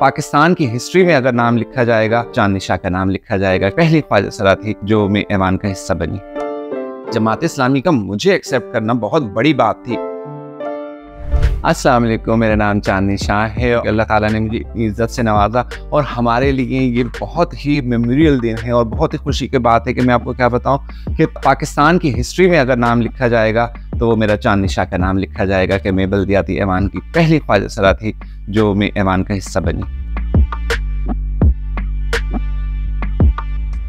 पाकिस्तान की हिस्ट्री में अगर नाम लिखा जाएगा, चांदनी शाह का नाम लिखा जाएगा। पहली ख्वाजा सरा थी जो मैं ऐवान का हिस्सा बनी। जमात इस्लामी का मुझे एक्सेप्ट करना बहुत बड़ी बात थी। अस्सलाम वालेकुम, मेरा नाम चांदनी शाह है। अल्लाह ताला ने मुझे इतनी इज़्ज़त से नवाजा और हमारे लिए ये बहुत ही मेमोरियल दिन है और बहुत ही खुशी की बात है कि मैं आपको क्या बताऊं कि पाकिस्तान की हिस्ट्री में अगर नाम लिखा जाएगा तो वो मेरा चांदनी शाह का नाम लिखा जाएगा कि मैं बल्दियाती ऐवान की पहली ख्वाजा सरा थी जो मैं ऐवान का हिस्सा बनी।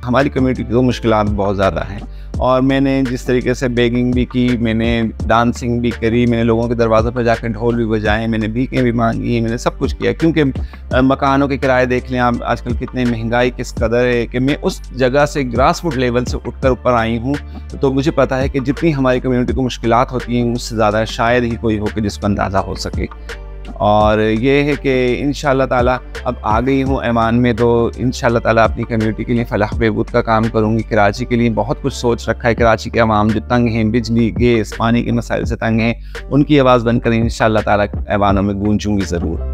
हमारी कम्युनिटी की तो मुश्किलात बहुत ज़्यादा हैं और मैंने जिस तरीके से बेगिंग भी की, मैंने डांसिंग भी करी, मैंने लोगों के दरवाज़ों पर जाकर ढोल भी बजाए, मैंने भीखें भी मांगी, मैंने सब कुछ किया क्योंकि मकानों के किराए देख लें आप आजकल कितने महंगाई किस कदर है कि मैं उस जगह से ग्रास रूट लेवल से उठकर ऊपर आई हूँ। तो मुझे पता है कि जितनी हमारी कम्युनिटी को मुश्किलात होती हैं उससे ज़्यादा शायद ही कोई हो कि जिसको अंदाज़ा हो सके। और ये है कि इंशाअल्लाह ताला अब आ गई हूँ ऐवान में तो इंशाअल्लाह ताला अपनी कम्युनिटी के लिए फलाह बहबूद का काम करूँगी। कराची के लिए बहुत कुछ सोच रखा है। कराची के अवाम जो तंग हैं, बिजली, गैस, पानी के मसाइल से तंग हैं, उनकी आवाज़ बनकर इंशाअल्लाह ताला ऐवानों में गूंजूंगी ज़रूर।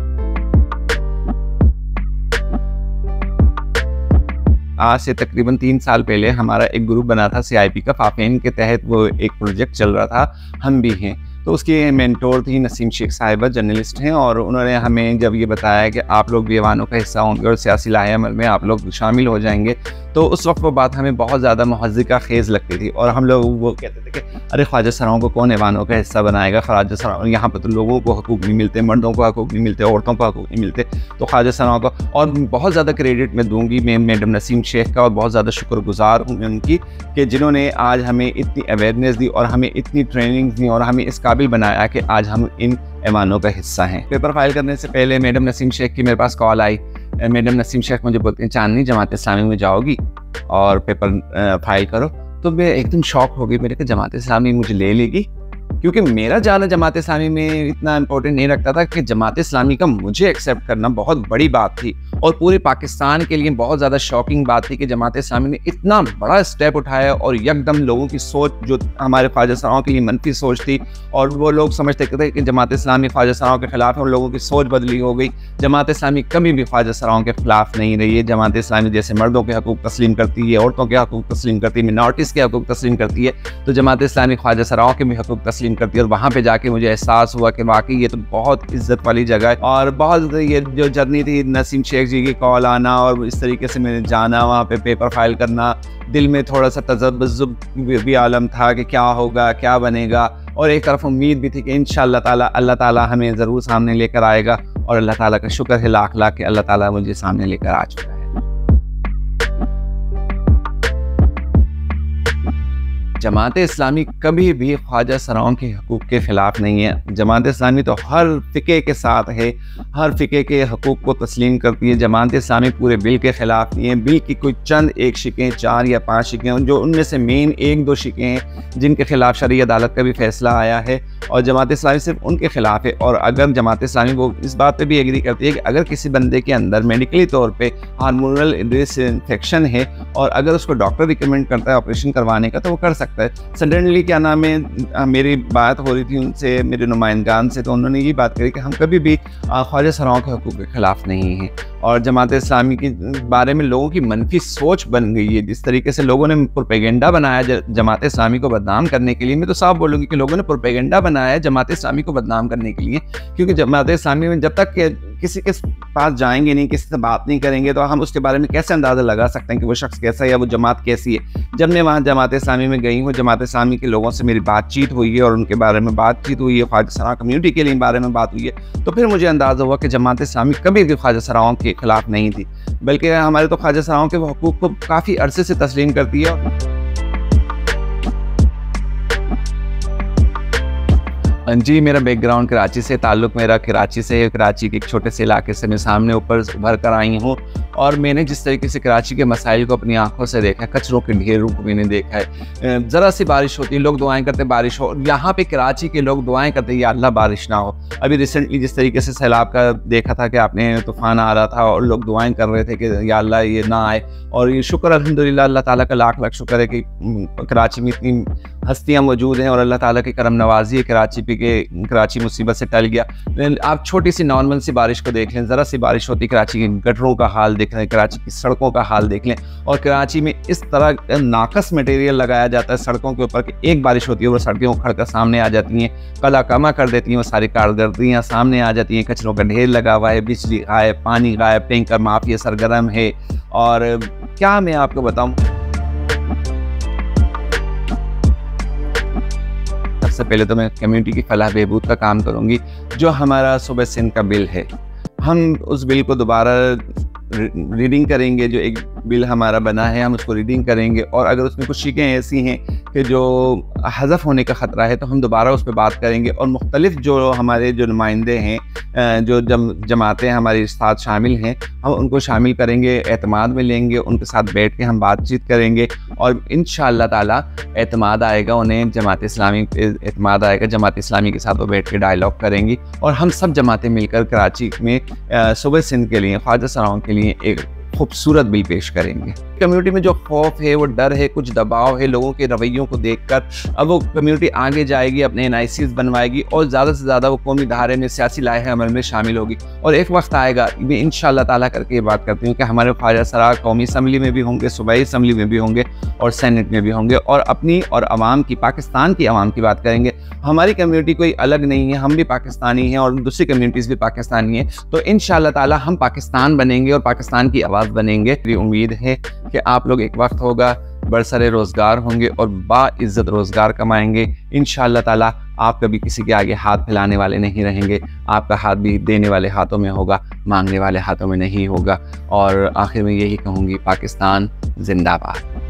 आज से तकरीबन 3 साल पहले हमारा एक ग्रुप बना था CIP का, फाफेन के तहत वो एक प्रोजेक्ट चल रहा था, हम भी हैं। तो उसकी मेंटोर थी नसीम शेख साहिबा, जर्नलिस्ट हैं, और उन्होंने हमें जब ये बताया कि आप लोग भी ऐवानों का हिस्सा होंगे और सियासी लाहे-अमल में आप लोग शामिल हो जाएंगे, तो उस वक्त वो बात हमें बहुत ज़्यादा मुहज़्ज़िका ख़ेज़ लगती थी और हम लोग वो कहते थे कि अरे ख्वाजा सराओं को कौन ऐवानों का हिस्सा बनाएगा। ख्वाजा सराओं, यहाँ पर तो लोगों को हकूक़ नहीं मिलते, मर्दों को हकूक़ नहीं मिलते, औरतों को हकूक़ नहीं मिलते, तो ख्वाजा सराओं को। और बहुत ज़्यादा क्रेडिट मैं दूँगी मैं मैडम नसीम शेख का, और बहुत ज़्यादा शुक्रगुज़ार हूँ उनकी कि जिन्होंने आज हमें इतनी अवेयरनेस दी और हमें इतनी ट्रेनिंग दी और हमें इस काबिल बनाया कि आज हम इन ऐवानों का हिस्सा हैं। पेपर फाइल करने से पहले मैडम नसीम शेख की मेरे पास कॉल आई। मैडम नसीम शेख मुझे बोलते हैं, चांदनी जमात इस्लामी में जाओगी और पेपर फाइल करो। तो मैं एकदम शॉक हो गई। मेरे को जमात इस्लामी मुझे ले लेगी, क्योंकि मेरा जाना जमात इस्लामी में इतना इंपॉर्टेंट नहीं रखता था कि जमात इस्लामी का मुझे एक्सेप्ट करना बहुत बड़ी बात थी और पूरे पाकिस्तान के लिए बहुत ज़्यादा शॉकिंग बात थी कि जमात इस्लामी ने इतना बड़ा स्टेप उठाया और यकदम लोगों की सोच, जो हमारे ख्वाजा सराओं के लिए मनफी सोच थी और वो लोग समझते थे कि जमात इस्लामी ख्वाजा सराओं के ख़िलाफ़ है, उन लोगों की सोच बदली हो गई। जमात इस्लामी कभी भी ख्वाजा सराओं के ख़िलाफ़ नहीं रही है। जमात इस्लामी जैसे मर्दों के हकूक़ तस्लीम करती है, औरतों के हकूक़ तस्लीम करती है, मिनॉरिटीज़ के हकूक़ तस्लीम करती है, तो जमात इस्लामी ख्वाजा सराओं के भी हकूक़ तस्लीम करती है। और वहाँ पे जाके मुझे एहसास हुआ कि वाकई ये तो बहुत इज्जत वाली जगह है। और बहुत ये जो जर्नी थी, नसीम शेख जी की कॉल आना और इस तरीके से मैंने जाना, वहाँ पे पेपर फाइल करना, दिल में थोड़ा सा तज़ब्ज़ुब भी आलम था कि क्या होगा, क्या बनेगा, और एक तरफ उम्मीद भी थी कि इंशाअल्लाह ताला अल्लाह ताला हमें ज़रूर सामने लेकर आएगा। और अल्लाह ताला का शुक्र है लाख लाख कि अल्लाह ताला मुझे सामने लेकर आ चुका है। जमात इस्लामी कभी भी ख्वाजा सराओं के हकूक़ के ख़िलाफ़ नहीं है। जमात इस्लामी तो हर फ़िक़े के साथ है, हर फ़िक़े के हकूक़ को तस्लीम करती है। जमात इस्लामी पूरे बिल के ख़िलाफ़ नहीं है। बिल की कोई चंद एक शिकें, 4 या 5 शिकें, जो उनमें से मेन 1-2 शिकें हैं जिनके ख़िलाफ़ शरई अदालत का भी फ़ैसला आया है और जमात इस्लामी सिर्फ उनके ख़िलाफ़ है। और अगर जमात इस्लामी वो इस बात पर भी एग्री करती है कि अगर किसी बंदे के अंदर मेडिकली तौर पर हार्मोनल इन्फेक्शन है और अगर उसको डॉक्टर रिकमेंड करता है ऑपरेशन करवाने का, तो वो कर सकता है। सडनली क्या नाम है, मेरी बात हो रही थी उनसे, मेरे नुमाइंदगान से, तो उन्होंने ये बात करी कि हम कभी भी ख्वाजा सराओं के हकूक़ के ख़िलाफ़ नहीं हैं। और जमात इस्लामी के बारे में लोगों की मनफी सोच बन गई है। जिस तरीके से लोगों ने प्रोपेगेंडा बनाया जमात इस्लामी को बदनाम करने के लिए, मैं तो साफ बोलूँगी कि लोगों ने प्रोपेगेंडा बनाया है जमात इस्लामी को बदनाम करने के लिए, क्योंकि जमात इस्लामी में जब तक किसी के पास जाएंगे नहीं, किसी से बात नहीं करेंगे, तो हम उसके बारे में कैसे अंदाज़ा लगा सकते हैं कि वो शख्स कैसा है या वो जमात कैसी है। जब मैं वहाँ जमात इस्लामी में गई हूँ, जमात इस्लामी के लोगों से मेरी बातचीत हुई है और उनके बारे में बातचीत हुई है, ख्वाजा सरा कम्युनिटी के लिए बारे में बात हुई है, तो फिर मुझे अंदाज़ा हुआ कि जमात इस्लामी कभी भी ख्वाजा सराओं के ख़िलाफ़ नहीं थी, बल्कि हमारे तो ख्वाजा सराओं के हकूक़ को काफ़ी अरसे से तस्लीम करती है। जी, मेरा बैकग्राउंड कराची से, ताल्लुक़ मेरा कराची से है। कराची के एक छोटे से इलाके से मैं सामने ऊपर उभर कर आई हूँ और मैंने जिस तरीके से कराची के मसाइल को अपनी आंखों से देखा है, कचरों के ढेरों को मैंने देखा है, ज़रा सी बारिश होती है लोग दुआएं करते बारिश हो, यहाँ पे कराची के लोग दुआएं करते या अल्लाह बारिश ना हो। अभी रिसेंटली जिस तरीके से सैलाब का देखा था कि आपने तूफ़ान आ रहा था और लोग दुआएं कर रहे थे कि या अल्लाह ये ना आए, और ये शुक्र अल्हम्दुलिल्लाह अल्लाह ताला का लाख लाख शुक्र है कि कराची में इतनी हस्तियाँ मौजूद हैं और अल्लाह ताला की करम नवाजी है, कराची मुसीबत से टल गया। आप छोटी सी नॉर्मल सी बारिश को देख लें, ज़रा सी बारिश होती कराची के गटरों का हाल देख लें, कराची की सड़कों का हाल देख लें, और कराची में इस तरह नाकस मटेरियल लगाया जाता है सड़कों के ऊपर कि एक बारिश होती है वो सड़कें उखड़ कर सामने आ जाती हैं, कला कमा कर देती हैं, वो सारी कारकर्दगियाँ सामने आ जाती हैं, कचरों का ढेर लगा हुआ है, बिजली गायब, पानी गायब, टैंकर माफिया सरगर्म है। और क्या मैं आपको बताऊँ, सबसे पहले तो मैं कम्युनिटी की फलाह बहबूद का काम करूँगी। जो हमारा सूबे सिंध का बिल है, हम उस बिल को दोबारा रीडिंग करेंगे। जो एक बिल हमारा बना है हम उसको रीडिंग करेंगे, और अगर उसमें कुछ चीज़ें ऐसी हैं कि जो हज़फ होने का ख़तरा है तो हम दोबारा उस पर बात करेंगे, और मुख्तलिफ जो हमारे जो नुमाइंदे हैं, जो जमातें हमारे साथ शामिल हैं, हम उनको शामिल करेंगे, एतमाद में लेंगे, उनके साथ बैठ के हम बातचीत करेंगे, और इंशाअल्लाह ताला एतमाद आएगा, उन्हें जमात इस्लामी पे एतमाद आएगा, जमात इस्लामी के साथ वो बैठ के डायलॉग करेंगी, और हम सब जमातें मिलकर कराची में सूबे सिंध के लिए, ख्वाजा सराओं के लिए एक खूबसूरत बिल पेश करेंगे। कम्युनिटी में जो खौफ है, वो डर है, कुछ दबाव है लोगों के रवैयों को देखकर, अब वो कम्युनिटी आगे जाएगी, अपने NICs बनवाएगी, और ज़्यादा से ज़्यादा वो कौमी धारे में, सियासी लाहे अमल में शामिल होगी। और एक वक्त आएगा, मैं इंशाअल्लाह ताला करके ये बात करती हूँ कि हमारे ख्वाजा सरा कौमी असम्बली में भी होंगे, सूबाई असम्बली में भी होंगे, और सेनेट में भी होंगे, और अपनी और अवाम की, पाकिस्तान की अवाम की बात करेंगे। हमारी कम्युनिटी कोई अलग नहीं है, हम भी पाकिस्तानी हैं और दूसरी कम्युनिटीज़ भी पाकिस्तानी हैं। तो इंशाअल्लाह ताला हम पाकिस्तान बनेंगे और पाकिस्तान की आवाज़ बनेंगे। मेरी उम्मीद है कि आप लोग एक वक्त होगा बरसरे रोज़गार होंगे और बाइज़्ज़त रोज़गार कमाएंगे। इंशाअल्लाह ताला आप कभी किसी के आगे हाथ फैलाने वाले नहीं रहेंगे। आपका हाथ भी देने वाले हाथों में होगा, मांगने वाले हाथों में नहीं होगा। और आखिर में यही कहूँगी, पाकिस्तान जिंदाबाद।